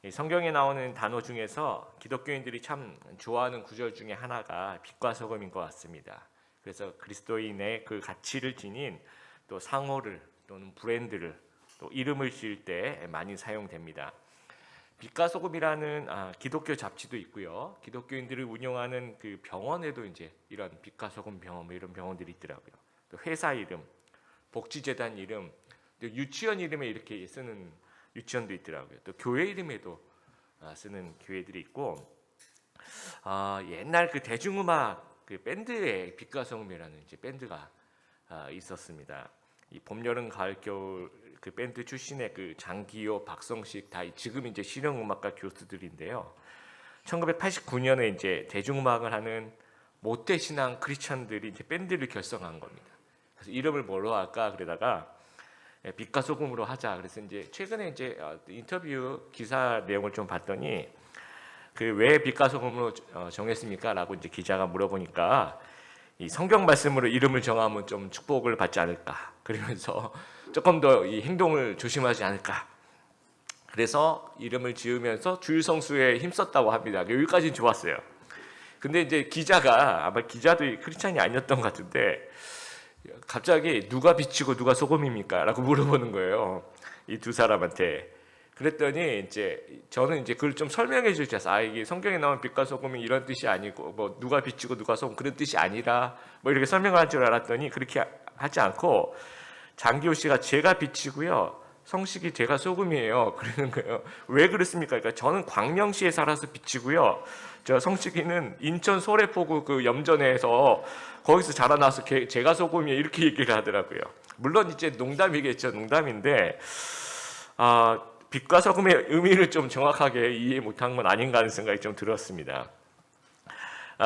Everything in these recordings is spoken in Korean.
이 성경에 나오는 단어 중에서 기독교인들이 참 좋아하는 구절 중에 하나가 빛과 소금인 것 같습니다. 그래서 그리스도인의 그 가치를 지닌 또 상호를 또는 브랜드를 또 이름을 지을 때 많이 사용됩니다. 빛과 소금이라는 기독교 잡지도 있고요. 기독교인들을 운영하는 그 병원에도 이제 이런 빛과 소금 병원 뭐 이런 병원들이 있더라고요. 또 회사 이름, 복지재단 이름, 또 유치원 이름에 이렇게 쓰는 유치원도 있더라고요. 또 교회 이름에도 쓰는 교회들이 있고, 옛날 그 대중음악 그 밴드에 빛과 소금이라는 이제 밴드가 있었습니다. 이 봄, 여름, 가을, 겨울 그 밴드 출신의 그 장기호, 박성식 다 지금 이제 실용음악과 교수들인데요. 1989년에 이제 대중음악을 하는 모태신앙 크리스천들이 이제 밴드를 결성한 겁니다. 그래서 이름을 뭘로 할까 그러다가 빛과 소금으로 하자. 그래서 이제 최근에 이제 인터뷰 기사 내용을 좀 봤더니 그 왜 빛과 소금으로 정했습니까?라고 이제 기자가 물어보니까 이 성경 말씀으로 이름을 정하면 좀 축복을 받지 않을까. 그러면서 조금 더 이 행동을 조심하지 않을까. 그래서 이름을 지으면서 주일 성수에 힘썼다고 합니다. 여기까지는 좋았어요. 근데 이제 기자가 아마 기자도 크리스찬이 아니었던 것 같은데 갑자기 누가 빛이고 누가 소금입니까? 라고 물어보는 거예요. 이 두 사람한테. 그랬더니 이제 저는 이제 그걸 좀 설명해 주셔서 이게 성경에 나온 빛과 소금이 이런 뜻이 아니고 뭐 누가 빛이고 누가 소금 그런 뜻이 아니라 뭐 이렇게 설명할 줄 알았더니 그렇게 하지 않고 장기호 씨가 제가 빛이고요. 성식이 제가 소금이에요. 그러는 거예요. 왜 그렇습니까? 그러니까 저는 광명시에 살아서 빛이고요. 저 성식이는 인천 소래포구 그 염전에서 거기서 자라나서 제가 소금이에요. 이렇게 얘기를 하더라고요. 물론 이제 농담이겠죠. 농담인데 빛과 소금의 의미를 좀 정확하게 이해 못한 건 아닌가 하는 생각이 좀 들었습니다.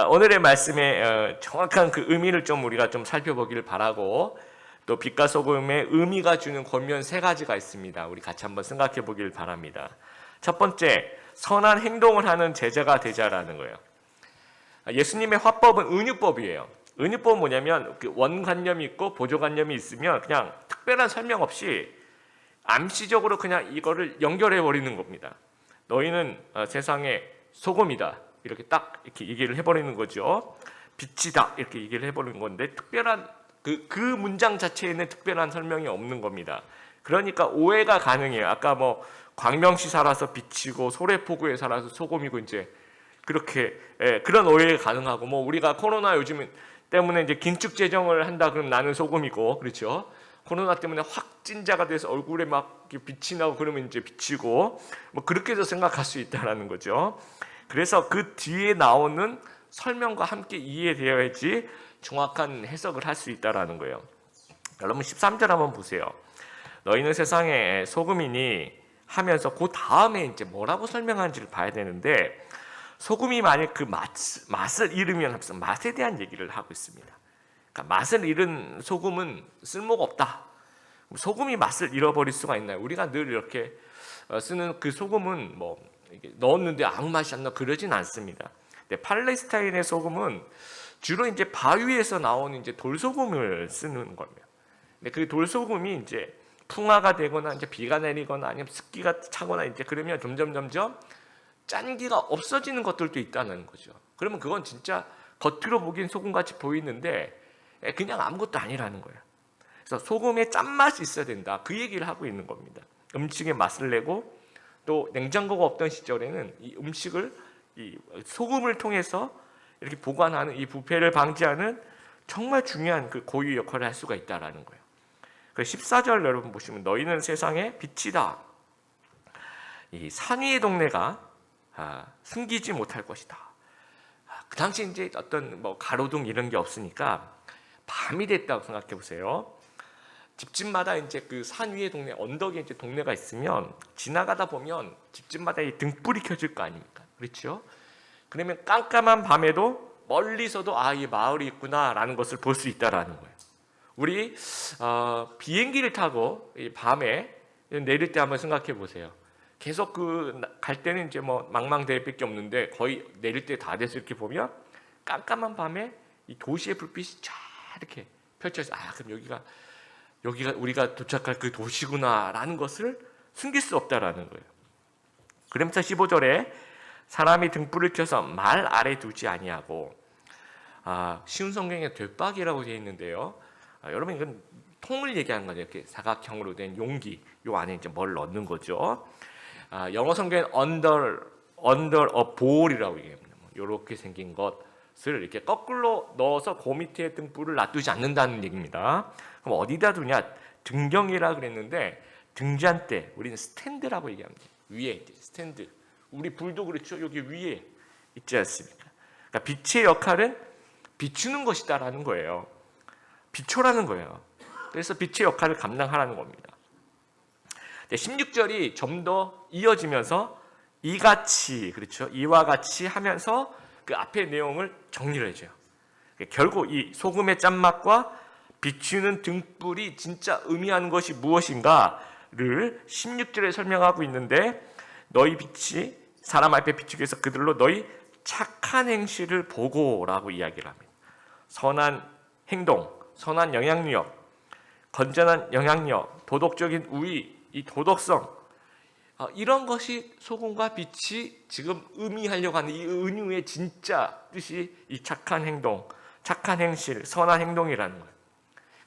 오늘의 말씀의 정확한 그 의미를 좀 우리가 좀 살펴보기를 바라고 또 빛과 소금의 의미가 주는 권면 3가지가 있습니다. 우리 같이 한번 생각해 보길 바랍니다. 첫 번째, 선한 행동을 하는 제자가 되자라는 거예요. 예수님의 화법은 은유법이에요. 은유법은 뭐냐면 그 원관념이 있고 보조관념이 있으면 그냥 특별한 설명 없이 암시적으로 그냥 이거를 연결해 버리는 겁니다. 너희는 세상의 소금이다. 이렇게 딱 이렇게 얘기를 해버리는 거죠. 빛이다. 이렇게 얘기를 해버리는 건데 특별한 그 문장 자체에는 특별한 설명이 없는 겁니다. 그러니까 오해가 가능해요. 아까 뭐 광명시 살아서 빛이고 소래포구에 살아서 소금이고 이제 그렇게 그런 오해가 가능하고 뭐 우리가 코로나 요즘 때문에 이제 긴축 재정을 한다 그러면 나는 소금이고 그렇죠. 코로나 때문에 확진자가 돼서 얼굴에 막 빛이 나고 그러면 이제 빛이고 뭐 그렇게도 생각할 수 있다라는 거죠. 그래서 그 뒤에 나오는 설명과 함께 이해되어야지 정확한 해석을 할 수 있다라는 거예요. 여러분 13절 한번 보세요. 너희는 세상의 소금이니 하면서 그 다음에 이제 뭐라고 설명하는지를 봐야 되는데 소금이 만약 그 맛을 잃으면 맛에 대한 얘기를 하고 있습니다. 그러니까 맛을 잃은 소금은 쓸모가 없다. 소금이 맛을 잃어버릴 수가 있나요? 우리가 늘 이렇게 쓰는 그 소금은 뭐 넣었는데 아무 맛이 안 나 그러진 않습니다. 근데 팔레스타인의 소금은 주로 이제 바위에서 나오는 이제 돌소금을 쓰는 겁니다. 근데 그 돌소금이 이제 풍화가 되거나 이제 비가 내리거나 아니면 습기가 차거나 이제 그러면 점점 짠기가 없어지는 것들도 있다는 거죠. 그러면 그건 진짜 겉으로 보기엔 소금같이 보이는데 그냥 아무것도 아니라는 거예요. 그래서 소금에 짠맛이 있어야 된다. 그 얘기를 하고 있는 겁니다. 음식에 맛을 내고 또 냉장고가 없던 시절에는 이 음식을 이 소금을 통해서 이렇게 보관하는 이 부패를 방지하는 정말 중요한 그 고유 역할을 할 수가 있다라는 거예요. 그 14절 여러분 보시면 너희는 세상의 빛이다. 이 산위의 동네가 숨기지 못할 것이다. 그 당시 이제 어떤 뭐 가로등 이런 게 없으니까 밤이 됐다고 생각해 보세요. 집집마다 이제 그 산 위에 동네 언덕에 이제 동네가 있으면 지나가다 보면 집집마다 이 등불이 켜질 거 아닙니까? 그렇죠? 그러면 깜깜한 밤에도 멀리서도 이 마을이 있구나라는 것을 볼 수 있다라는 거예요. 우리 비행기를 타고 이 밤에 내릴 때 한번 생각해 보세요. 계속 그 갈 때는 이제 뭐 망망대해밖에 없는데 거의 내릴 때 다 돼서 이렇게 보면 깜깜한 밤에 이 도시의 불빛이 쫙 이렇게 펼쳐서 그럼 여기가 우리가 도착할 그 도시구나라는 것을 숨길 수 없다라는 거예요. 그러면서 15절에 사람이 등불을 켜서 말 아래 두지 아니하고, 쉬운 성경에 되박이라고 되어 있는데요. 여러분 이건 통을 얘기하는 거죠. 이렇게 사각형으로 된 용기, 요 안에 이제 뭘 넣는 거죠. 영어 성경엔 under a bowl이라고 얘기합니다. 이렇게 생긴 것을 이렇게 거꾸로 넣어서 그 밑에 등불을 놔두지 않는다는 얘기입니다. 그럼 어디다 두냐? 등경이라 그랬는데 등잔대, 우리는 스탠드라고 얘기합니다. 위에 스탠드. 우리 불도 그렇죠. 여기 위에 있지 않습니까? 그러니까 빛의 역할은 비추는 것이다라는 거예요. 비춰라는 거예요. 그래서 빛의 역할을 감당하라는 겁니다. 16절이 좀 더 이어지면서 이같이, 그렇죠? 이와 같이 하면서 그 앞의 내용을 정리를 해줘요. 결국 이 소금의 짠맛과 비추는 등불이 진짜 의미하는 것이 무엇인가를 16절에 설명하고 있는데, 너희 빛이 사람 앞에 비추기 위해서 그들로 너희 착한 행실을 보고라고 이야기를 합니다. 선한 행동, 선한 영향력, 건전한 영향력, 도덕적인 우위, 이 도덕성, 이런 것이 소금과 빛이 지금 의미하려고 하는 이 은유의 진짜 뜻이 이 착한 행동, 착한 행실, 선한 행동이라는 거예요.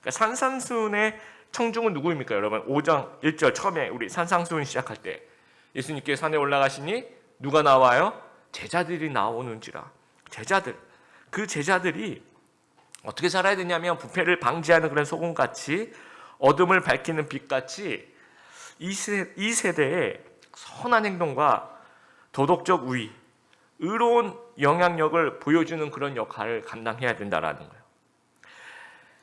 그러니까 산상수훈의 청중은 누구입니까? 여러분 5장 1절 처음에 우리 산상수훈 시작할 때 예수님께서 산에 올라가시니 누가 나와요? 제자들이 나오는지라. 제자들. 그 제자들이 어떻게 살아야 되냐면 부패를 방지하는 그런 소금같이, 어둠을 밝히는 빛같이 이 세대에 선한 행동과 도덕적 우위, 의로운 영향력을 보여주는 그런 역할을 감당해야 된다라는 거예요.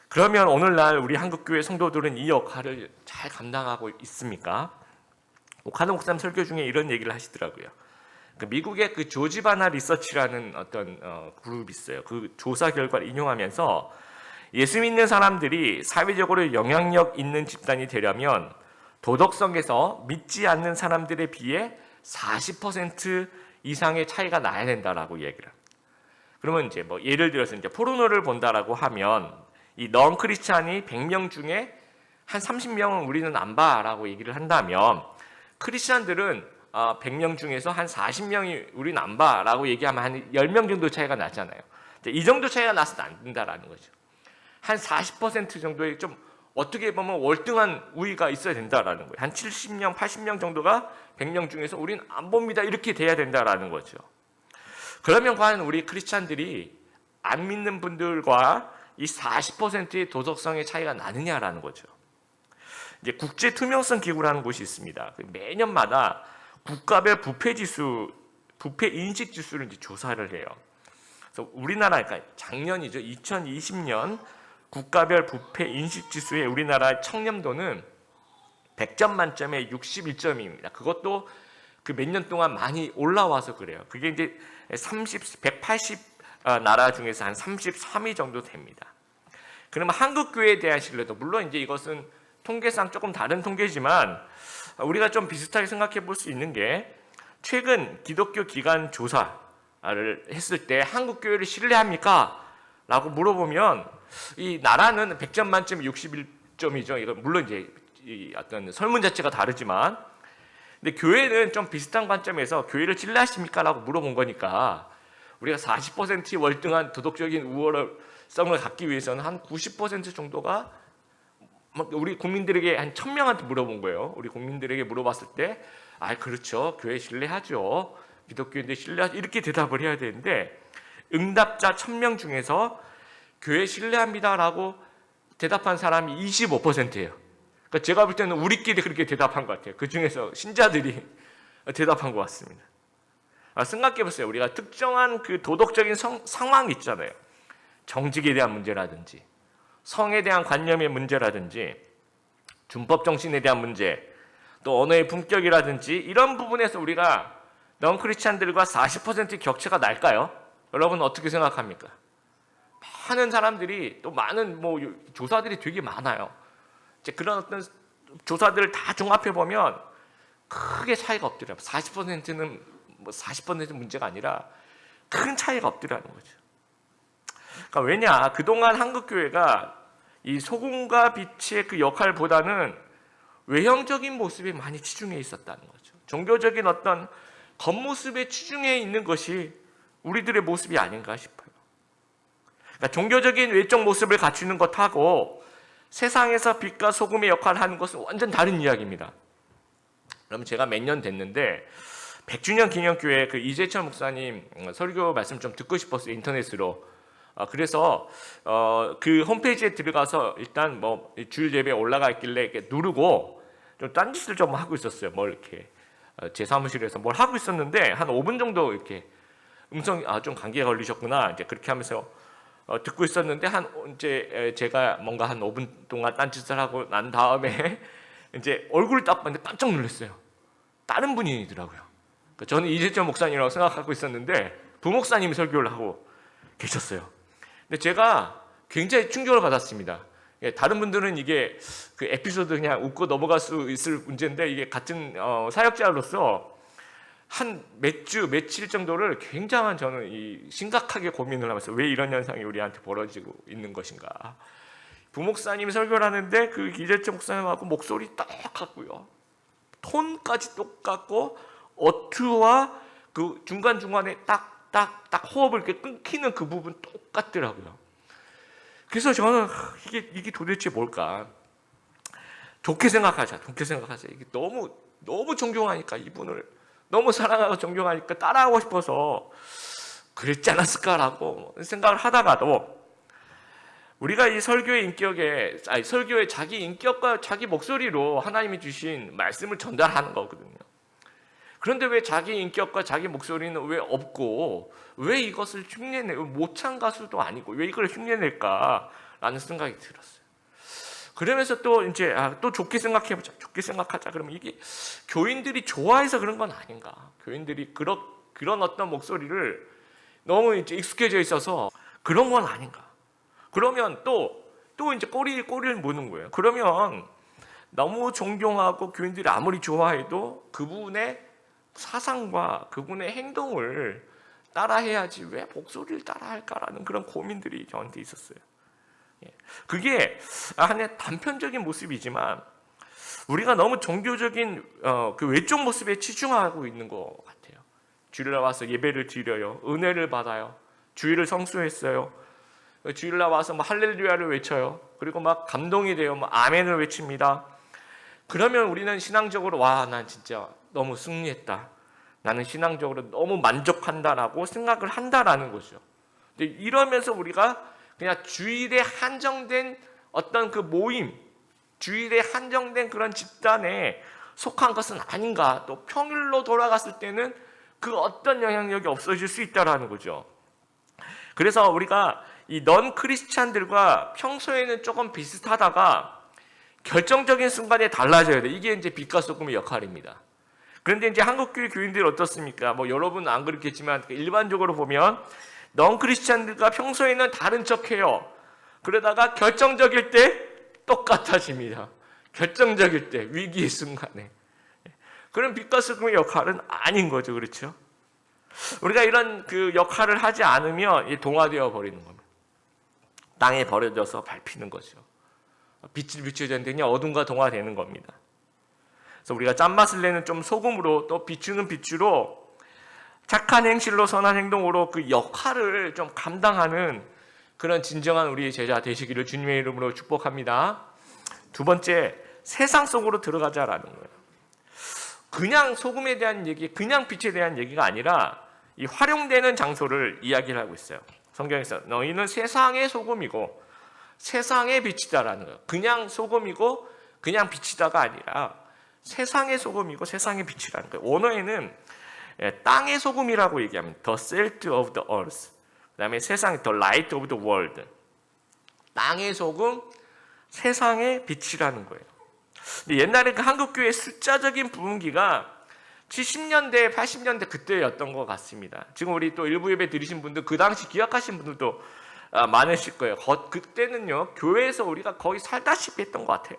그러면 오늘날 우리 한국교회 성도들은 이 역할을 잘 감당하고 있습니까? 오카노 목사님 설교 중에 이런 얘기를 하시더라고요. 미국의 그 조지 바나 리서치라는 어떤 그룹이 있어요. 그 조사 결과를 인용하면서 예수 믿는 사람들이 사회적으로 영향력 있는 집단이 되려면 도덕성에서 믿지 않는 사람들에 비해 40% 이상의 차이가 나야 된다라고 얘기를 합니다. 그러면 이제 뭐 예를 들어서 이제 포르노를 본다라고 하면 이 넌 크리스찬이 100명 중에 한 30명은 우리는 안 봐라고 얘기를 한다면, 크리스찬들은 100명 중에서 한 40명이 우리는 안 봐라고 얘기하면 한 10명 정도 차이가 나잖아요. 이 정도 차이가 나서는 안 된다라는 거죠. 한 40% 정도의 좀 어떻게 보면 월등한 우위가 있어야 된다라는 거예요. 한 70명, 80명 정도가 100명 중에서 우리는 안 봅니다. 이렇게 돼야 된다라는 거죠. 그러면 과연 우리 크리스찬들이 안 믿는 분들과 이 40%의 도덕성의 차이가 나느냐라는 거죠. 이제 국제 투명성 기구라는 곳이 있습니다. 매년마다 국가별 부패 인식 지수를 이제 조사를 해요. 그래서 우리나라, 그러니까 작년이죠. 2020년 국가별 부패 인식 지수의 우리나라 청렴도는 100점 만점에 61점입니다. 그것도 그 몇 년 동안 많이 올라와서 그래요. 그게 이제 180 나라 중에서 한 33위 정도 됩니다. 그러면 한국 교회에 대한 신뢰도, 물론 이제 이것은 통계상 조금 다른 통계지만 우리가 좀 비슷하게 생각해 볼 수 있는 게, 최근 기독교 기관 조사를 했을 때 한국 교회를 신뢰합니까? 라고 물어보면 이 나라는 100점 만점 61점이죠. 이거 물론 이제 이 어떤 설문 자체가 다르지만, 근데 교회는 좀 비슷한 관점에서 교회를 신뢰하십니까? 라고 물어본 거니까 우리가 40% 월등한 도덕적인 우월성을 갖기 위해서는 한 90% 정도가 우리 국민들에게 한 1000명한테 물어본 거예요. 우리 국민들에게 물어봤을 때, 그렇죠. 교회 신뢰하죠. 기독교인들 신뢰하죠. 이렇게 대답을 해야 되는데, 응답자 1000명 중에서 교회 신뢰합니다라고 대답한 사람이 25%예요. 그러니까 제가 볼 때는 우리끼리 그렇게 대답한 것 같아요. 그 중에서 신자들이 대답한 것 같습니다. 생각해 보세요. 우리가 특정한 그 도덕적인 상황이 있잖아요. 정직에 대한 문제라든지, 성에 대한 관념의 문제라든지, 준법 정신에 대한 문제, 또 언어의 품격이라든지, 이런 부분에서 우리가 넌 크리스찬들과 40% 격차가 날까요? 여러분 어떻게 생각합니까? 많은 사람들이, 또 많은 조사들이 되게 많아요. 이제 그런 어떤 조사들을 다 종합해 보면 크게 차이가 없더라고요. 40%는 40% 문제가 아니라 큰 차이가 없더라는 거죠. 그러니까 왜냐? 그동안 한국 교회가 이 소금과 빛의 그 역할보다는 외형적인 모습에 많이 치중해 있었다는 거죠. 종교적인 어떤 겉모습에 치중해 있는 것이 우리들의 모습이 아닌가 싶어요. 그러니까 종교적인 외적 모습을 갖추는 것하고 세상에서 빛과 소금의 역할을 하는 것은 완전 다른 이야기입니다. 그럼 제가 몇 년 됐는데 100주년 기념교회 그 이재철 목사님 설교 말씀 좀 듣고 싶었어요, 인터넷으로. 그래서 그 홈페이지에 들어가서 일단 뭐 주일 예배 올라가 있길래 이렇게 누르고 좀 딴짓을 좀 하고 있었어요. 뭘 이렇게 제 사무실에서 뭘 하고 있었는데 한 5분 정도 이렇게 음성이 좀 감기가 걸리셨구나 이제 그렇게 하면서 듣고 있었는데 한 이제 제가 뭔가 한 5분 동안 딴짓을 하고 난 다음에 이제 얼굴을 딱 봤는데 깜짝 놀랐어요. 다른 분이더라고요. 그러니까 저는 이재철 목사님이라고 생각하고 있었는데 부목사님이 설교를 하고 계셨어요. 근데 제가 굉장히 충격을 받았습니다. 다른 분들은 이게 그 에피소드 그냥 웃고 넘어갈 수 있을 문제인데 이게 같은 사역자로서 한 몇 주, 며칠 정도를 굉장한 저는 심각하게 고민을 하면서 왜 이런 현상이 우리한테 벌어지고 있는 것인가. 부목사님이 설교를 하는데 그 이재철 목사님하고 목소리 똑같고요. 톤까지 똑같고 어투와 그 중간중간에 딱 호흡을 이렇게 끊기는 그 부분 똑같더라고요. 그래서 저는 이게 도대체 뭘까? 좋게 생각하자. 이게 너무 존경하니까 이분을 너무 사랑하고 존경하니까 따라하고 싶어서 그랬지 않았을까라고 생각을 하다가도 우리가 이 설교의 자기 인격과 자기 목소리로 하나님이 주신 말씀을 전달하는 거거든요. 그런데 왜 자기 인격과 자기 목소리는 왜 없고 왜 이것을 모창 가수도 아니고 왜 이걸 흉내낼까라는 생각이 들었어요. 그러면서 또 이제 또 좋게 생각해보자. 좋게 생각하자. 그러면 이게 교인들이 좋아해서 그런 건 아닌가? 교인들이 그런 어떤 목소리를 너무 이제 익숙해져 있어서 그런 건 아닌가? 그러면 또 이제 꼬리를 무는 거예요. 그러면 너무 존경하고 교인들이 아무리 좋아해도 그분의 사상과 그분의 행동을 따라해야지 왜 목소리를 따라할까라는 그런 고민들이 저한테 있었어요. 그게 하나의 단편적인 모습이지만 우리가 너무 종교적인 그 외적 모습에 치중하고 있는 것 같아요. 주일날 와서 예배를 드려요. 은혜를 받아요. 주일을 성수했어요. 주일날 와서 뭐 할렐루야를 외쳐요. 그리고 막 감동이 돼요. 뭐 아멘을 외칩니다. 그러면 우리는 신앙적으로 난 진짜 너무 승리했다. 나는 신앙적으로 너무 만족한다라고 생각을 한다라는 거죠. 근데 이러면서 우리가 그냥 주일에 한정된 어떤 그 모임, 주일에 한정된 그런 집단에 속한 것은 아닌가. 또 평일로 돌아갔을 때는 그 어떤 영향력이 없어질 수 있다라는 거죠. 그래서 우리가 이 넌 크리스찬들과 평소에는 조금 비슷하다가 결정적인 순간에 달라져야 돼. 이게 이제 빛과 소금의 역할입니다. 그런데 이제 한국교회 교인들 어떻습니까? 뭐 여러분은 안 그렇겠지만 일반적으로 보면 넌 크리스찬들과 평소에는 다른 척해요. 그러다가 결정적일 때 똑같아집니다. 결정적일 때 위기의 순간에. 그런 빛과 소금의 역할은 아닌 거죠, 그렇죠? 우리가 이런 그 역할을 하지 않으면 동화되어 버리는 겁니다. 땅에 버려져서 밟히는 거죠. 빛을 비춰야 되니 어둠과 동화되는 겁니다. 그래서 우리가 짠맛을 내는 좀 소금으로 또 비추는 빛으로 착한 행실로 선한 행동으로 그 역할을 좀 감당하는 그런 진정한 우리의 제자 되시기를 주님의 이름으로 축복합니다. 두 번째, 세상 속으로 들어가자라는 거예요. 그냥 소금에 대한 얘기, 그냥 빛에 대한 얘기가 아니라 이 활용되는 장소를 이야기를 하고 있어요. 성경에서 너희는 세상의 소금이고 세상의 빛이다라는 거예요. 그냥 소금이고 그냥 빛이다가 아니라 세상의 소금이고 세상의 빛이라는 거예요. 원어에는 땅의 소금이라고 얘기합니다. The salt of the earth. 그 다음에 세상, the light of the world. 땅의 소금, 세상의 빛이라는 거예요. 옛날에 그 한국교회 숫자적인 부흥기가 70년대, 80년대 그때였던 것 같습니다. 지금 우리 또 일부 예배 드리신 분들, 그 당시 기억하신 분들도 많으실 거예요. 그때는요, 교회에서 우리가 거의 살다시피 했던 것 같아요.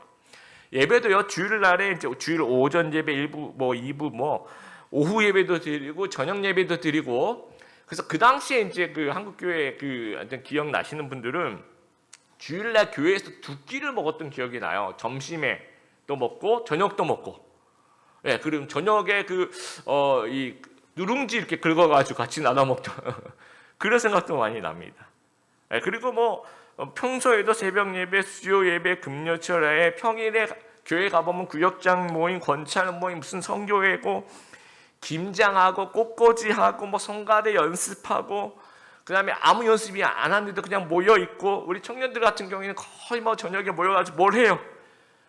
예배도요, 주일날에 이제 주일 오전 예배 1부, 2부, 오후 예배도 드리고, 저녁 예배도 드리고, 그래서 그 당시에 이제 그 한국교회 그 기억나시는 분들은 주일날 교회에서 두 끼를 먹었던 기억이 나요. 점심에 또 먹고, 저녁도 먹고. 예, 그럼 저녁에 이 누룽지 이렇게 긁어가지고 같이 나눠 먹던 그런 생각도 많이 납니다. 그리고 뭐 평소에도 새벽 예배, 수요 예배, 금요철에 평일에 교회 가보면 구역장 모임, 권찰 모임, 무슨 성교회고 김장하고 꽃꽂이하고 뭐 성가대 연습하고 그다음에 아무 연습이 안 하는데도 그냥 모여 있고 우리 청년들 같은 경우에는 거의 뭐 저녁에 모여가지고 뭘 해요.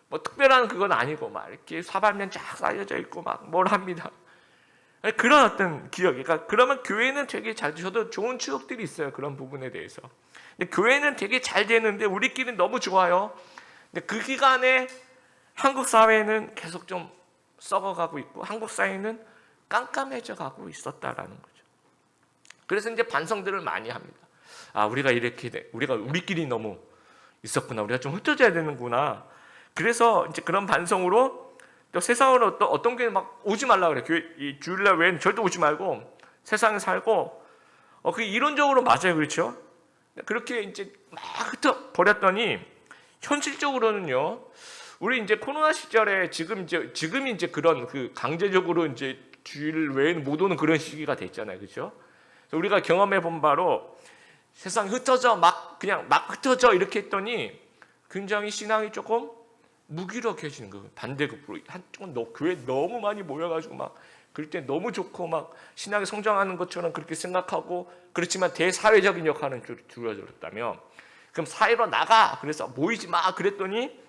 뭐 특별한 그건 아니고 막 이렇게 사발면 쫙 쌓여져 있고 막 뭘 합니다. 그런 어떤 기억이. 그러니까 그러면 교회는 되게 잘, 저도 좋은 추억들이 있어요. 그런 부분에 대해서. 근데 교회는 되게 잘 되는데 우리끼리는 너무 좋아요. 근데 그 기간에 한국 사회는 계속 좀 썩어가고 있고 한국 사회는 깜깜해져 가고 있었다라는 거죠. 그래서 이제 반성들을 많이 합니다. 아, 우리가 이렇게 우리가 우리끼리 너무 있었구나. 우리가 좀 흩어져야 되는구나. 그래서 이제 그런 반성으로 또 세상으로 또 어떤 교회 막 오지 말라 그래. 교회 이 주일날 외에는 절대 오지 말고 세상에 살고 그 이론적으로 맞아요, 그렇죠? 그렇게 이제 막 흩어 버렸더니 현실적으로는요. 우리 이제 코로나 시절에 지금 이제 그런 그 강제적으로 이제 주일 외에는 못 오는 그런 시기가 됐잖아요, 그렇죠? 우리가 경험해 본 바로 세상 흩어져 그냥 막 흩어져 이렇게 했더니 굉장히 신앙이 조금 무기력해지는 거예요. 반대급으로 한쪽은 교회 너무 많이 모여가지고 막 그럴 때 너무 좋고 막 신앙이 성장하는 것처럼 그렇게 생각하고 그렇지만 대사회적인 역할은 줄어들었다면 그럼 사회로 나가 그래서 모이지 마 그랬더니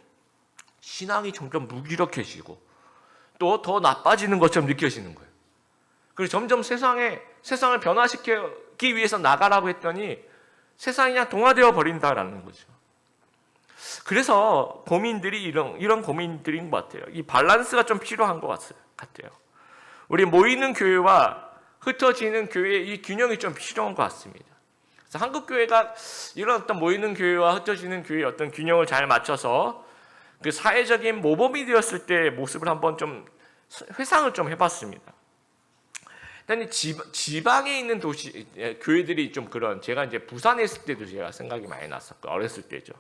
신앙이 점점 무기력해지고 또 더 나빠지는 것처럼 느껴지는 거예요. 그리고 점점 세상을 변화시키기 위해서 나가라고 했더니 세상이 그냥 동화되어 버린다라는 거죠. 그래서 고민들이 이런 고민들인 것 같아요. 이 밸런스가 좀 필요한 것 같아요. 우리 모이는 교회와 흩어지는 교회의 이 균형이 좀 필요한 것 같습니다. 그래서 한국 교회가 이런 어떤 모이는 교회와 흩어지는 교회의 어떤 균형을 잘 맞춰서 그 사회적인 모범이 되었을 때의 모습을 한번 좀 회상을 좀 해봤습니다. 일단 지방에 있는 도시 교회들이 좀 그런 제가 이제 부산에 있을 때도 제가 생각이 많이 났었고 어렸을 때죠.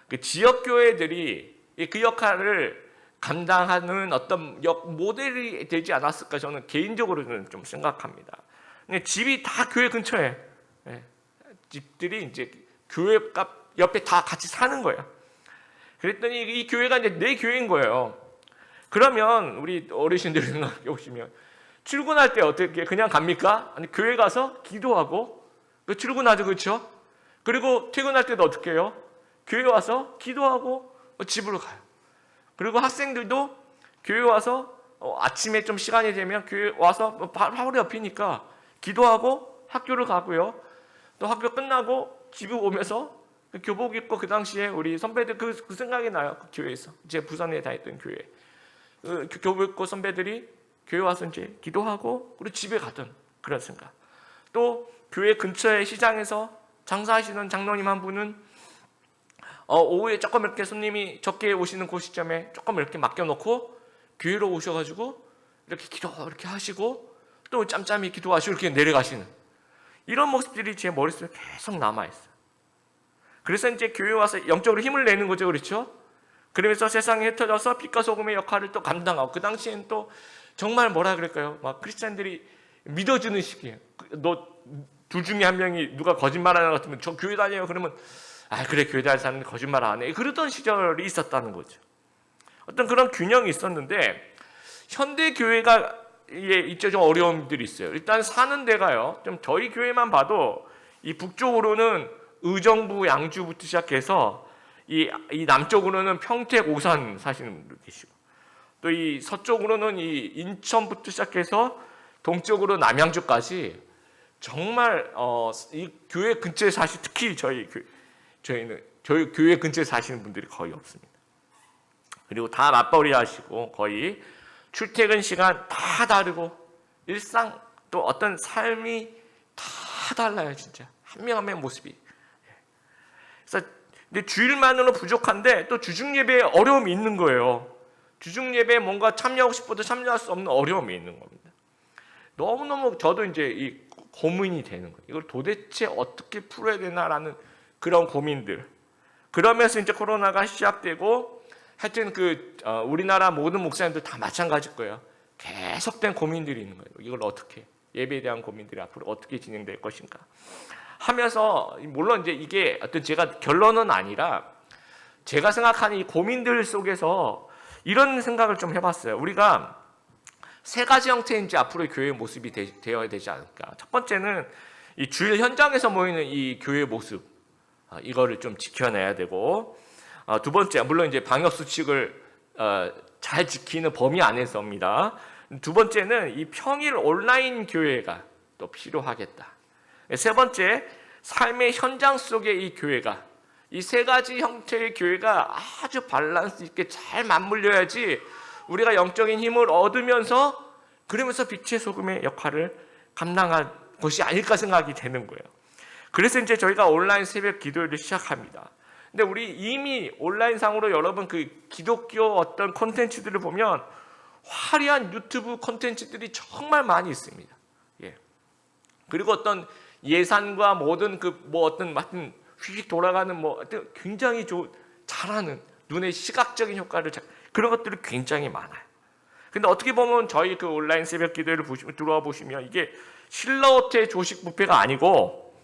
그 지역 교회들이 그 역할을 감당하는 어떤 모델이 되지 않았을까 저는 개인적으로는 좀 생각합니다. 근데 집이 다 교회 근처에 집들이 이제 교회 옆에 다 같이 사는 거예요. 그랬더니 이 교회가 이제 내 교회인 거예요. 그러면 우리 어르신들 생각해 보시면 출근할 때 어떻게 그냥 갑니까? 아니 교회 가서 기도하고 출근하죠, 그렇죠? 그리고 퇴근할 때도 어떻게 해요? 교회 와서 기도하고 집으로 가요. 그리고 학생들도 교회 와서 아침에 좀 시간이 되면 교회 와서 바로 옆이니까 기도하고 학교를 가고요. 또 학교 끝나고 집에 오면서 교복 입고 그 당시에 우리 선배들 그 생각이 나요. 그 교회에서 제 부산에 다녔던 교회 교복 입고 선배들이 교회 와서 이제 기도하고 그리고 집에 가던 그런 생각. 또 교회 근처의 시장에서 장사하시는 장로님 한 분은 오후에 조금 이렇게 손님이 적게 오시는 그 시점에 조금 이렇게 맡겨놓고 교회로 오셔가지고 이렇게 기도 이렇게 하시고 또 짬짬이 기도하시고 이렇게 내려가시는 이런 모습들이 제 머릿속에 계속 남아있어요. 그래서 이제 교회 와서 영적으로 힘을 내는 거죠, 그렇죠? 그러면서 세상에 흩어져서 빛과 소금의 역할을 또 감당하고 그 당시엔 또 정말 뭐라 그럴까요? 막 크리스찬들이 믿어주는 시기예요. 너 둘 중에 한 명이 누가 거짓말하는 것 같으면 저 교회 다녀요. 그러면 아 그래 교회 다니는 사람은 거짓말 안 해. 그러던 시절이 있었다는 거죠. 어떤 그런 균형이 있었는데 현대 교회가 있죠. 좀 어려움들이 있어요. 일단 사는 데가요. 좀 저희 교회만 봐도 이 북쪽으로는 의정부, 양주부터 시작해서 이 남쪽으로는 평택, 오산 사시는 분들 계시고 또 이 서쪽으로는 이 인천부터 시작해서 동쪽으로 남양주까지 정말 이 교회 근처에 특히 저희 교회 근처에 사시는 분들이 거의 없습니다. 그리고 다 맞벌이 하시고 거의 출퇴근 시간 다 다르고 일상 또 어떤 삶이 다 달라요, 진짜. 한 명 한 명 모습이. 그래서 근데 주일만으로 부족한데 또 주중 예배에 어려움이 있는 거예요. 주중 예배에 뭔가 참여하고 싶어도 참여할 수 없는 어려움이 있는 겁니다. 너무너무 저도 이제 이 고민이 되는 거예요. 이걸 도대체 어떻게 풀어야 되나라는 그런 고민들. 그러면서 이제 코로나가 시작되고 하여튼 우리나라 모든 목사님들 다 마찬가지일 거예요. 계속된 고민들이 있는 거예요. 이걸 어떻게, 예배에 대한 고민들이 앞으로 어떻게 진행될 것인가 하면서, 물론 이제 이게 어떤 제가 결론은 아니라 제가 생각하는 이 고민들 속에서 이런 생각을 좀 해봤어요. 우리가 세 가지 형태의 이제 앞으로의 교회의 모습이 되어야 되지 않을까. 첫 번째는 이 주일 현장에서 모이는 이 교회의 모습, 이거를 좀 지켜내야 되고, 두 번째, 물론 이제 방역 수칙을 잘 지키는 범위 안에서입니다. 두 번째는 이 평일 온라인 교회가 또 필요하겠다. 세 번째, 삶의 현장 속의 이 교회가, 이 세 가지 형태의 교회가 아주 밸런스 있게 잘 맞물려야지 우리가 영적인 힘을 얻으면서 그러면서 빛의 소금의 역할을 감당할 것이 아닐까 생각이 되는 거예요. 그래서 이제 저희가 온라인 새벽 기도회를 시작합니다. 근데 우리 이미 온라인상으로 여러분 그 기독교 어떤 콘텐츠들을 보면 화려한 유튜브 콘텐츠들이 정말 많이 있습니다. 예. 그리고 어떤 예산과 모든 그 뭐 어떤 맡은 휙 돌아가는 뭐 굉장히 잘하는 눈의 시각적인 효과를 그런 것들이 굉장히 많아요. 근데 어떻게 보면 저희 그 온라인 새벽 기도회를 들어와 보시면 이게 신라호텔 조식 뷔페가 아니고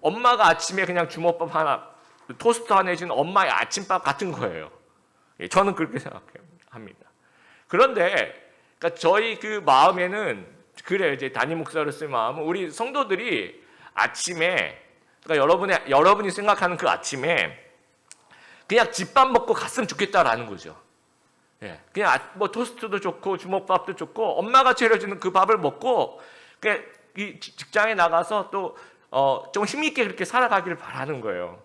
엄마가 아침에 그냥 주먹밥 하나, 토스트 하나 해주는 엄마의 아침밥 같은 거예요. 예, 저는 그렇게 생각합니다. 그런데 그러니까 저희 그 마음에는 그래요. 이제 담임 목사로서의 마음은 우리 성도들이 아침에, 그러니까 여러분이 생각하는 그 아침에 그냥 집밥 먹고 갔으면 좋겠다라는 거죠. 예, 그냥 뭐 토스트도 좋고 주먹밥도 좋고 엄마가 차려주는 그 밥을 먹고 그냥 이 직장에 나가서 또 좀 힘있게 그렇게 살아가기를 바라는 거예요.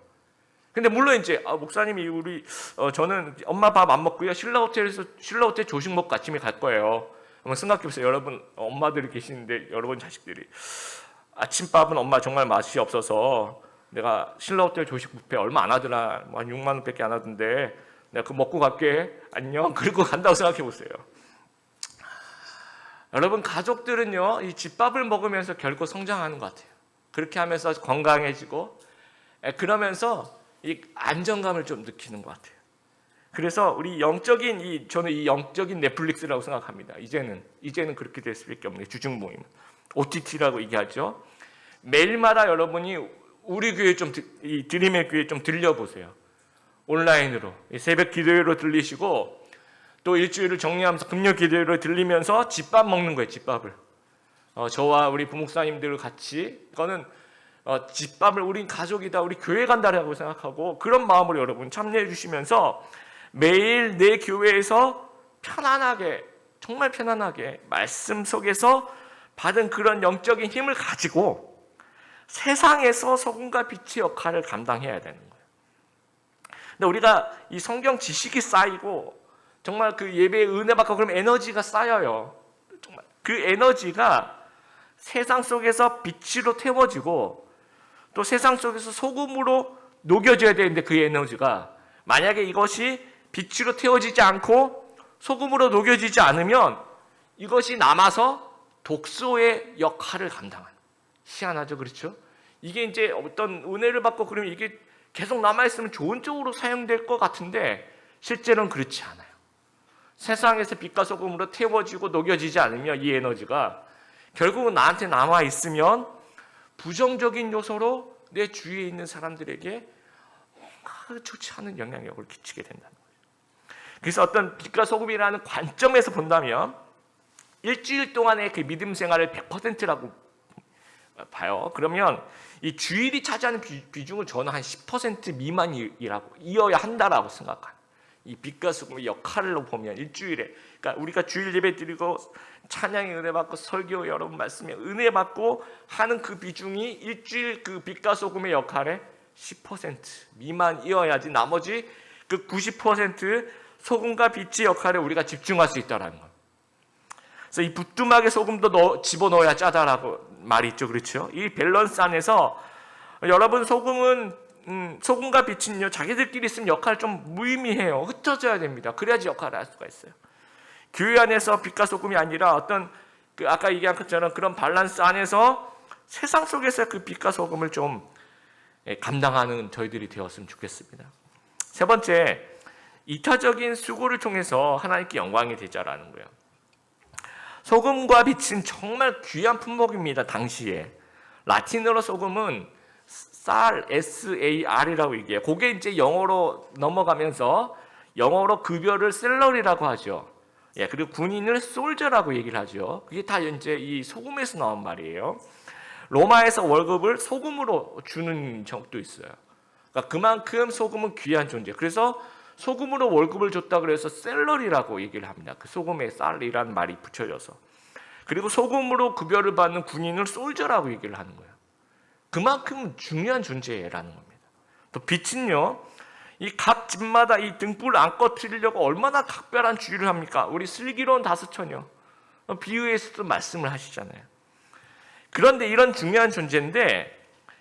근데 물론 이제 목사님이 저는 엄마 밥 안 먹고요 신라호텔 조식 먹고 아침에 갈 거예요. 한번 생각해보세요. 여러분 엄마들이 계시는데 여러분 자식들이 아침밥은 엄마 정말 맛이 없어서 내가 신라호텔 조식 뷔페 얼마 안 하더라, 한 6만 원밖에 안 하던데 내가 그거 먹고 갈게, 안녕, 그리고 간다고 생각해보세요. 여러분 가족들은요 이 집밥을 먹으면서 결코 성장하는 것 같아요. 그렇게 하면서 건강해지고 그러면서 이 안정감을 좀 느끼는 것 같아요. 그래서 우리 저는 이 영적인 넷플릭스라고 생각합니다. 이제는 그렇게 될 수밖에 없는 주중 모임, OTT라고 얘기하죠. 매일마다 여러분이 우리 교회 이 드림의 교회 좀 들려보세요. 온라인으로 새벽 기도회로 들리시고 또 일주일을 정리하면서 금요 기도회로 들리면서 집밥 먹는 거예요. 집밥을 저와 우리 부목사님들 같이 이거는 집밥을 우린 가족이다, 우리 교회 간다라고 생각하고 그런 마음으로 여러분 참여해 주시면서 매일 내 교회에서 편안하게, 정말 편안하게 말씀 속에서 받은 그런 영적인 힘을 가지고 세상에서 소금과 빛의 역할을 감당해야 되는 거예요. 근데 우리가 이 성경 지식이 쌓이고 정말 그 예배의 은혜 받고 그러면 에너지가 쌓여요. 정말 그 에너지가 세상 속에서 빛으로 태워지고 또 세상 속에서 소금으로 녹여져야 되는데 그 에너지가 만약에 이것이 빛으로 태워지지 않고 소금으로 녹여지지 않으면 이것이 남아서 독소의 역할을 감당하는, 희한하죠, 그렇죠? 이게 이제 어떤 은혜를 받고 그러면 이게 계속 남아있으면 좋은 쪽으로 사용될 것 같은데 실제로는 그렇지 않아요. 세상에서 빛과 소금으로 태워지고 녹여지지 않으면 이 에너지가 결국은 나한테 남아있으면 부정적인 요소로 내 주위에 있는 사람들에게 뭔가 좋지 않은 영향력을 끼치게 된다는 거예요. 그래서 어떤 빛과 소금이라는 관점에서 본다면 일주일 동안의 그 믿음 생활을 100%라고 봐요. 그러면 이 주일이 차지하는 비중은 저는 한 10% 미만이라고 이어야 한다라고 생각합니다. 이 빛과 소금의 역할로 보면 일주일에, 그러니까 우리가 주일 예배 드리고 찬양의 은혜 받고 설교 여러분 말씀에 은혜 받고 하는 그 비중이 일주일 그 빛과 소금의 역할에 10% 미만이어야지 나머지 그 90% 소금과 빛의 역할에 우리가 집중할 수 있다라는 거예요. 그래서 이 부뚜막에 소금도 집어넣어야 짜다라고 말이 있죠, 그렇죠? 이 밸런스 안에서 여러분 소금과 빛은요 자기들끼리 있으면 역할 좀 무의미해요. 흩어져야 됩니다. 그래야지 역할을 할 수가 있어요. 교회 안에서 빛과 소금이 아니라 어떤 그 아까 얘기한 것처럼 그런 밸런스 안에서 세상 속에서 그 빛과 소금을 좀 감당하는 저희들이 되었으면 좋겠습니다. 세 번째, 이타적인 수고를 통해서 하나님께 영광이 되자라는 거예요. 소금과 빛은 정말 귀한 품목입니다. 당시에 라틴어로 소금은 쌀, SAR이라고 얘기해요. 그게 이제 영어로 넘어가면서 영어로 급여를 셀러리라고 하죠. 예, 그리고 군인을 솔저라고 얘기를 하죠. 그게 다 이제 이 소금에서 나온 말이에요. 로마에서 월급을 소금으로 주는 적도 있어요. 그러니까 그만큼 소금은 귀한 존재. 그래서 소금으로 월급을 줬다 그래서 셀러리라고 얘기를 합니다. 그 소금에 쌀이라는 말이 붙여져서. 그리고 소금으로 급여를 받는 군인을 솔저라고 얘기를 하는 거예요. 그만큼 중요한 존재라는 겁니다. 또 빛은요, 이 각 집마다 이 등불을 안 꺼뜨리려고 얼마나 각별한 주의를 합니까? 우리 슬기로운 다스처녀 비유에서도 말씀을 하시잖아요. 그런데 이런 중요한 존재인데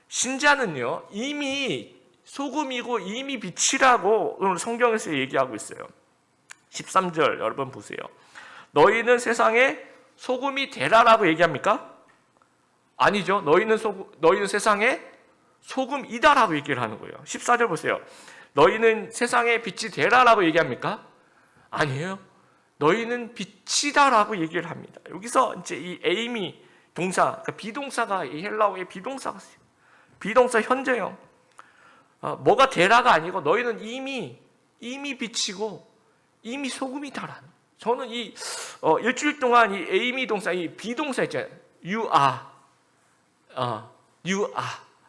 신자는요, 이미 소금이고 이미 빛이라고 오늘 성경에서 얘기하고 있어요. 13절 여러분 보세요. 너희는 세상에 소금이 되라라고 얘기합니까? 아니죠. 너희는 세상에 소금이다라고 얘기를 하는 거예요. 14절 보세요. 너희는 세상에 빛이 되라라고 얘기합니까? 아니에요. 너희는 빛이다라고 얘기를 합니다. 여기서 이제 이 에이미 동사, 그러니까 비동사가 이 헬라어의 비동사 현재형. 뭐가 되라가 아니고 너희는 이미 빛이고 이미 소금이다라는. 저는 이 일주일 동안 이 에이미 동사, 이 비동사 있잖아요. you are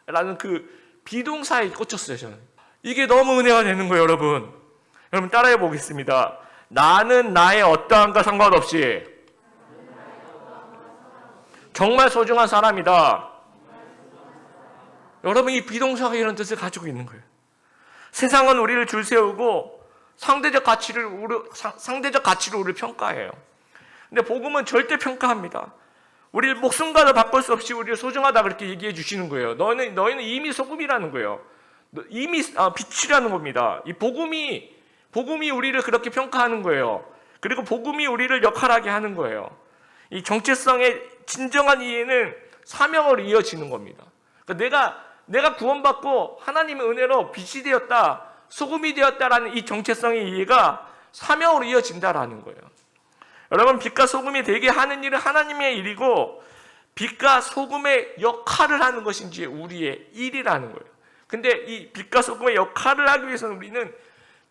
라는 그 비동사에 꽂혔어요. 저는 이게 너무 은혜가 되는 거예요. 여러분 따라해 보겠습니다. 나는 나의 어떠함과 상관없이 정말 소중한 사람이다. 여러분, 이 비동사가 이런 뜻을 가지고 있는 거예요. 세상은 우리를 줄 세우고 상대적 가치로 우리를 평가해요. 근데 복음은 절대 평가합니다. 우리를 목숨과도 바꿀 수 없이 우리를 소중하다 그렇게 얘기해 주시는 거예요. 너희는 이미 소금이라는 거예요. 이미 빛이라는 겁니다. 이 복음이 우리를 그렇게 평가하는 거예요. 그리고 복음이 우리를 역할하게 하는 거예요. 이 정체성의 진정한 이해는 사명으로 이어지는 겁니다. 그러니까 내가 구원받고 하나님의 은혜로 빛이 되었다, 소금이 되었다라는 이 정체성의 이해가 사명으로 이어진다라는 거예요. 여러분, 빛과 소금이 되게 하는 일은 하나님의 일이고 빛과 소금의 역할을 하는 것이 이제 우리의 일이라는 거예요. 근데 이 빛과 소금의 역할을 하기 위해서는 우리는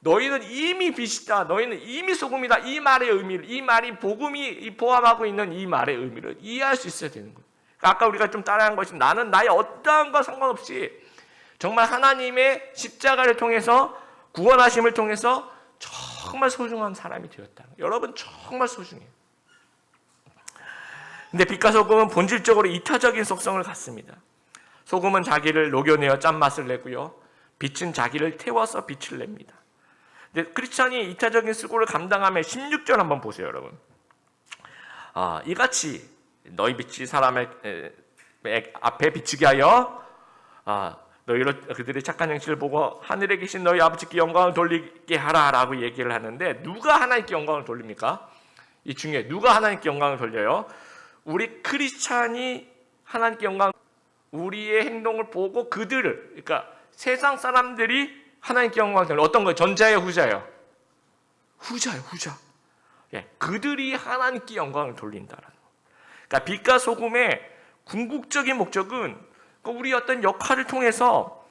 너희는 이미 빛이다, 너희는 이미 소금이다, 이 말의 의미를, 이 말이 복음이 포함하고 있는 이 말의 의미를 이해할 수 있어야 되는 거예요. 아까 우리가 좀 따라한 것이 나는 나의 어떠함과 상관없이 정말 하나님의 십자가를 통해서 구원하심을 통해서 정말 소중한 사람이 되었다. 여러분 정말 소중해요. 근데 빛과 소금은 본질적으로 이타적인 속성을 갖습니다. 소금은 자기를 녹여내어 짠맛을 내고요, 빛은 자기를 태워서 빛을 냅니다. 근데 크리스찬이 이타적인 수고를 감당하며 16절 한번 보세요, 여러분. 이같이 너희 빛이 사람의 앞에 비추게 하여 너희로 그들의 착한 행실을 보고 하늘에 계신 너희 아버지께 영광을 돌리게 하라라고 얘기를 하는데, 누가 하나님께 영광을 돌립니까? 이 중에 누가 하나님께 영광을 돌려요? 우리 크리스찬이 하나님께 우리의 행동을 보고 그들을, 그러니까 세상 사람들이 하나님께 영광을 돌려. 어떤 거예요? 전자예요, 후자예요? 후자예요. 예, 그들이 하나님께 영광을 돌린다라는 거. 그러니까 빛과 소금의 궁극적인 목적은 우리 어떤 역할을 통해서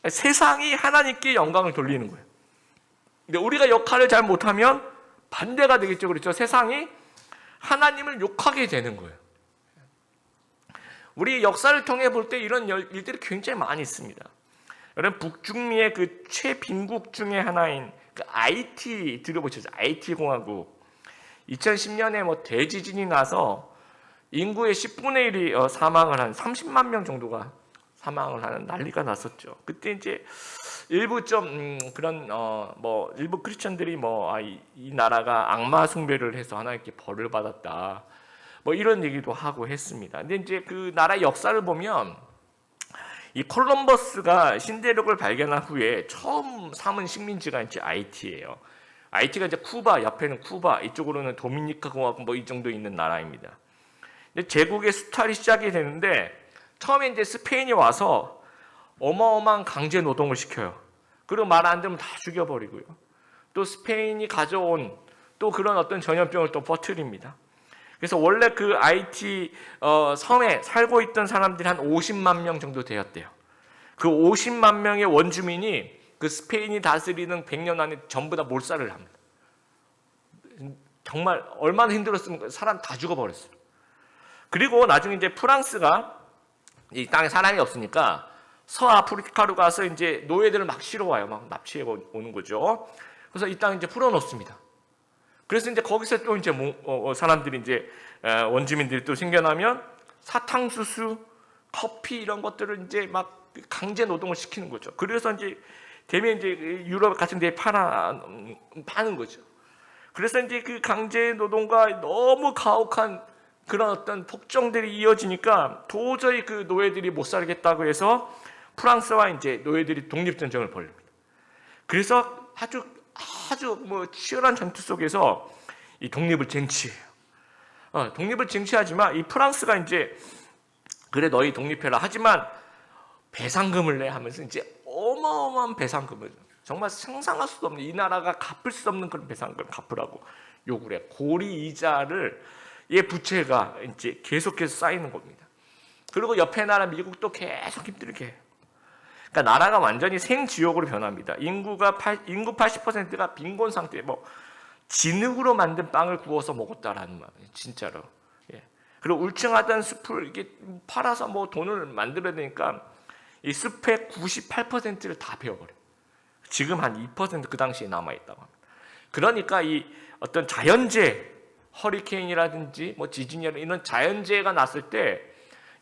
세상이 하나님께 영광을 돌리는 거예요. 근데 우리가 역할을 잘 못하면 반대가 되겠죠. 그렇죠? 세상이 하나님을 욕하게 되는 거예요. 우리 역사를 통해 볼 때 이런 일들이 굉장히 많이 있습니다. 여러분, 북중미의 그 최빈국 중에 하나인 그 IT 들어보셨죠? IT 공화국. 2010년에 대지진이 나서 인구의 10분의 1이 사망을 한 30만 명 정도가 사망을 하는 난리가 났었죠. 그때 이제 일부 좀 그런 일부 크리스천들이 이 나라가 악마 숭배를 해서 하나님께 벌을 받았다, 이런 얘기도 하고 했습니다. 근데 이제 그 나라의 역사를 보면 이 콜럼버스가 신대륙을 발견한 후에 처음 삼은 식민지가 이제 아이티예요. 아이티가 이제 쿠바, 옆에는 쿠바, 이쪽으로는 도미니카 공화국 이 정도 있는 나라입니다. 근데 제국의 수탈이 시작이 되는데 처음에 이제 스페인이 와서 어마어마한 강제 노동을 시켜요. 그리고 말 안 들으면 다 죽여버리고요. 또 스페인이 가져온 또 그런 어떤 전염병을 또 퍼뜨립니다. 그래서 원래 그 IT 섬에 살고 있던 사람들이 한 50만 명 정도 되었대요. 그 50만 명의 원주민이 그 스페인이 다스리는 100년 안에 전부 다 몰살을 합니다. 정말 얼마나 힘들었으면 사람 다 죽어버렸어요. 그리고 나중에 이제 프랑스가 이 땅에 사람이 없으니까 서아프리카로 가서 이제 노예들을 막 실어와요. 막 납치해 오는 거죠. 그래서 이 땅 이제 풀어놓습니다. 그래서 이제 거기서 또 이제 사람들이 이제 원주민들이 또 생겨나면 사탕수수, 커피 이런 것들을 이제 막 강제 노동을 시키는 거죠. 그래서 이제 되면 이제 유럽 같은 데에 파는 거죠. 그래서 이제 그 강제 노동과 너무 가혹한 그런 어떤 폭정들이 이어지니까 도저히 그 노예들이 못 살겠다고 해서 프랑스와 이제 노예들이 독립전쟁을 벌입니다. 그래서 아주 뭐 치열한 전투 속에서 이 독립을 쟁취해요. 독립을 쟁취하지만 이 프랑스가 이제 그래 너희 독립해라 하지만 배상금을 내 하면서 이제 어마어마한 배상금을 정말 상상할 수도 없는 이 나라가 갚을 수 없는 그런 배상금을 갚으라고 요구를 해. 고리 이자를 이 부채가 이제 계속해서 쌓이는 겁니다. 그리고 옆에 나라 미국도 계속 힘들게 해요. 그러니까 나라가 완전히 생지옥으로 변합니다. 인구 80%가 빈곤 상태, 뭐 진흙으로 만든 빵을 구워서 먹었다라는 말이에요. 진짜로. 예. 그리고 울층하던 숲을 이게 팔아서 뭐 돈을 만들어야 되니까 이 숲의 98%를 다 베어버려요. 지금 한 2% 그 당시에 남아 있다고 합니다. 그러니까 이 어떤 자연재해, 허리케인이라든지 뭐 지진이라든지 이런 자연재해가 났을 때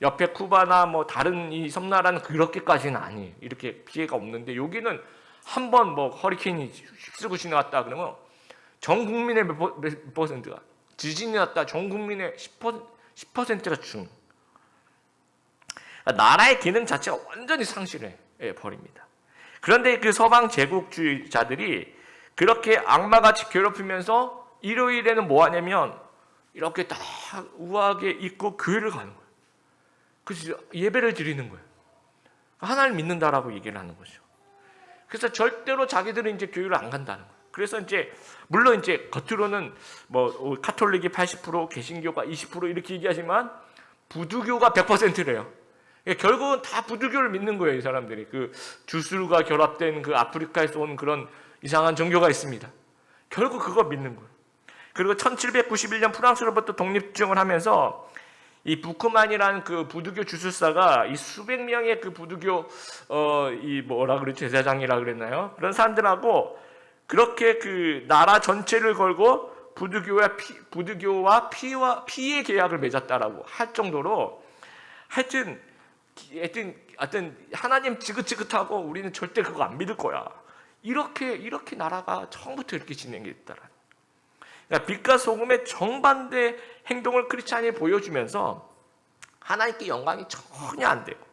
옆에 쿠바나 뭐 다른 이 섬나라는 그렇게까지는 아니에요. 이렇게 피해가 없는데 여기는 한번 뭐 허리케인이 휩쓸고 지나갔다 그러면 전 국민의 몇 퍼센트가 지진이 났다 전 국민의 10%가 죽는. 그러니까 나라의 기능 자체가 완전히 상실해 버립니다. 그런데 그 서방 제국주의자들이 그렇게 악마같이 괴롭히면서 일요일에는 뭐 하냐면 이렇게 딱 우아하게 입고 교회를 가는 거예요. 그래서 예배를 드리는 거예요. 하나님을 믿는다라고 얘기를 하는 거죠. 그래서 절대로 자기들은 이제 교회를 안 간다는 거예요. 그래서 이제 물론 이제 겉으로는 뭐 카톨릭이 80%, 개신교가 20% 이렇게 얘기하지만 부두교가 100%래요. 결국은 다 부두교를 믿는 거예요, 이 사람들이. 그 주술과 결합된 그 아프리카에서 온 그런 이상한 종교가 있습니다. 결국 그거 믿는 거예요. 그리고 1791년 프랑스로부터 독립주정을 하면서 이 부크만이라는 그 부두교 주술사가 이 수백 명의 그 부두교 이 뭐라 그랬죠, 제사장이라 그랬나요? 그런 사람들하고 그렇게 그 나라 전체를 걸고 부두교와 피의 계약을 맺었다라고 할 정도로 하여튼 하나님 지긋지긋하고 우리는 절대 그거 안 믿을 거야. 이렇게 나라가 처음부터 이렇게 진행했다라. 그러니까 빛과 소금의 정반대 행동을 크리스찬이 보여주면서 하나님께 영광이 전혀 안 되고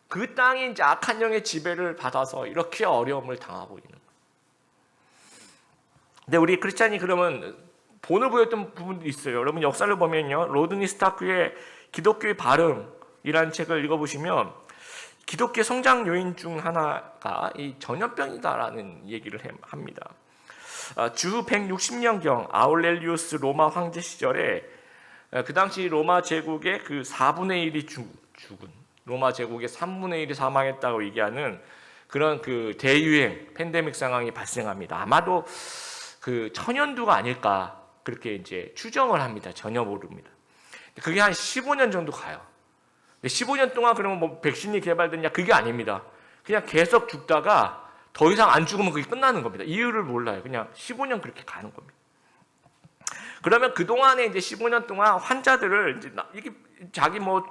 그 땅이 이제 악한 영의 지배를 받아서 이렇게 어려움을 당하고 있는 거예요. 근데 우리 크리스찬이 그러면 본을 보였던 부분도 있어요. 여러분 역사를 보면요, 로드니 스타크의 기독교의 발음이라는 책을 읽어보시면 기독교 성장 요인 중 하나가 이 전염병이다라는 얘기를 합니다. 주 160년경 아울렐리우스 로마 황제 시절에 그 당시 로마 제국의 그 4분의 1이 죽은, 로마 제국의 3분의 1이 사망했다고 얘기하는 그런 그 대유행 팬데믹 상황이 발생합니다. 아마도 그 천연두가 아닐까 그렇게 이제 추정을 합니다. 전혀 모릅니다. 그게 한 15년 정도 가요. 15년 동안 그러면 뭐 백신이 개발됐냐? 그게 아닙니다. 그냥 계속 죽다가 더 이상 안 죽으면 그게 끝나는 겁니다. 이유를 몰라요. 그냥 15년 그렇게 가는 겁니다. 그러면 그동안에 이제 15년 동안 환자들을 이제 이게 자기 뭐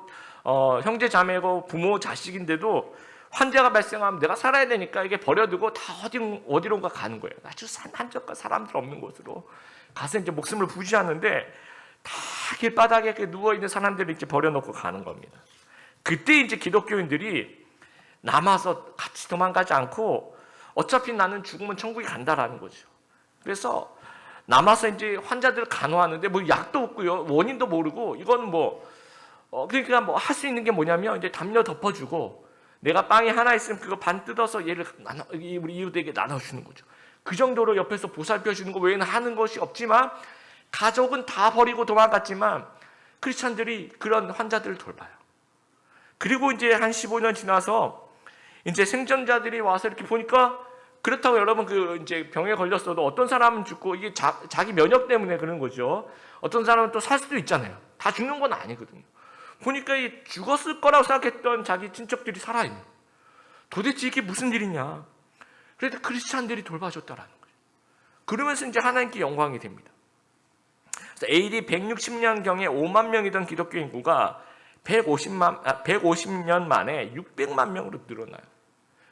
형제 자매고 부모 자식인데도 환자가 발생하면 내가 살아야 되니까 이게 버려두고 다 어디론가 가는 거예요. 아주 한적한 사람들 없는 곳으로 가서 이제 목숨을 부지하는데 다 길바닥에 누워 있는 사람들을 이렇게 버려놓고 가는 겁니다. 그때 이제 기독교인들이 남아서 같이 도망가지 않고 어차피 나는 죽으면 천국에 간다라는 거죠. 그래서 남아서 이제 환자들을 간호하는데 뭐 약도 없고요, 원인도 모르고 이거는 뭐 그러니까 뭐 할 수 있는 게 뭐냐면 이제 담요 덮어주고 내가 빵이 하나 있으면 그거 반 뜯어서 얘를 우리 이웃에게 나눠주는 거죠. 그 정도로 옆에서 보살펴 주는 것 외에는 하는 것이 없지만 가족은 다 버리고 도망갔지만 크리스찬들이 그런 환자들을 돌봐요. 그리고 이제 한 15년 지나서 이제 생존자들이 와서 이렇게 보니까 그렇다고 여러분 그 이제 병에 걸렸어도 어떤 사람은 죽고 이게 자기 면역 때문에 그런 거죠. 어떤 사람은 또 살 수도 있잖아요. 다 죽는 건 아니거든요. 보니까 이 죽었을 거라고 생각했던 자기 친척들이 살아있는. 도대체 이게 무슨 일이냐. 그래도 크리스찬들이 돌봐줬다라는 거예요. 그러면서 이제 하나님께 영광이 됩니다. 그래서 AD 160년경에 5만 명이던 기독교 인구가 150년 만에 600만 명으로 늘어나요.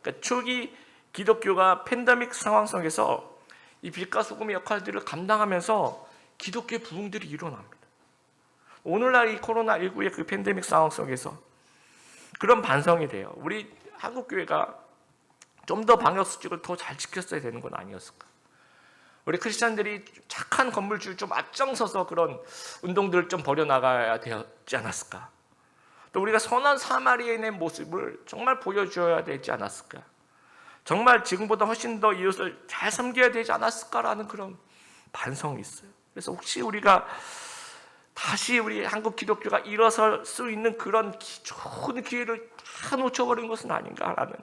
그러니까 초기 기독교가 팬데믹 상황 속에서 이 빛과 소금의 역할들을 감당하면서 기독교의 부흥들이 일어납니다. 오늘날 이 코로나19의 그 팬데믹 상황 속에서 그런 반성이 돼요. 우리 한국교회가 좀 더 방역수칙을 더 잘 지켰어야 되는 건 아니었을까? 우리 크리스찬들이 착한 건물주를 좀 앞장서서 그런 운동들을 좀 벌여나가야 되지 않았을까? 또 우리가 선한 사마리아인의 모습을 정말 보여줘야 되지 않았을까? 정말 지금보다 훨씬 더 이웃을 잘 섬겨야 되지 않았을까라는 그런 반성이 있어요. 그래서 혹시 우리가 다시 우리 한국 기독교가 일어설 수 있는 그런 좋은 기회를 다 놓쳐버린 것은 아닌가라는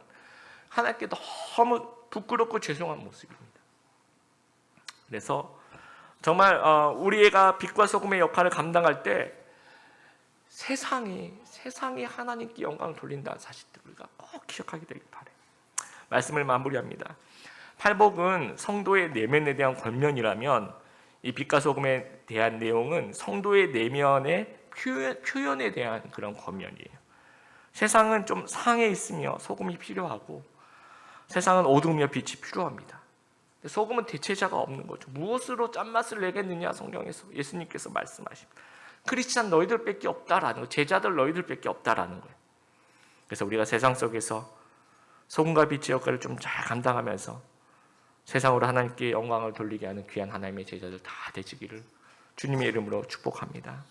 하나님께 너무 부끄럽고 죄송한 모습입니다. 그래서 정말 우리가 빛과 소금의 역할을 감당할 때 세상이 하나님께 영광을 돌린다는 사실을 우리가 꼭 기억하게 되길 바라요. 말씀을 마무리합니다. 팔복은 성도의 내면에 대한 권면이라면 이 빛과 소금에 대한 내용은 성도의 내면의 표현에 대한 그런 권면이에요. 세상은 좀 상해 있으며 소금이 필요하고 세상은 어둠이며 빛이 필요합니다. 소금은 대체자가 없는 거죠. 무엇으로 짠맛을 내겠느냐 성경에서 예수님께서 말씀하십니다. 크리스찬 너희들밖에 없다라는 거예요. 제자들 너희들밖에 없다라는 거예요. 그래서 우리가 세상 속에서 소금과 빛의 역할을 좀 잘 감당하면서 세상으로 하나님께 영광을 돌리게 하는 귀한 하나님의 제자들 다 되시기를 주님의 이름으로 축복합니다.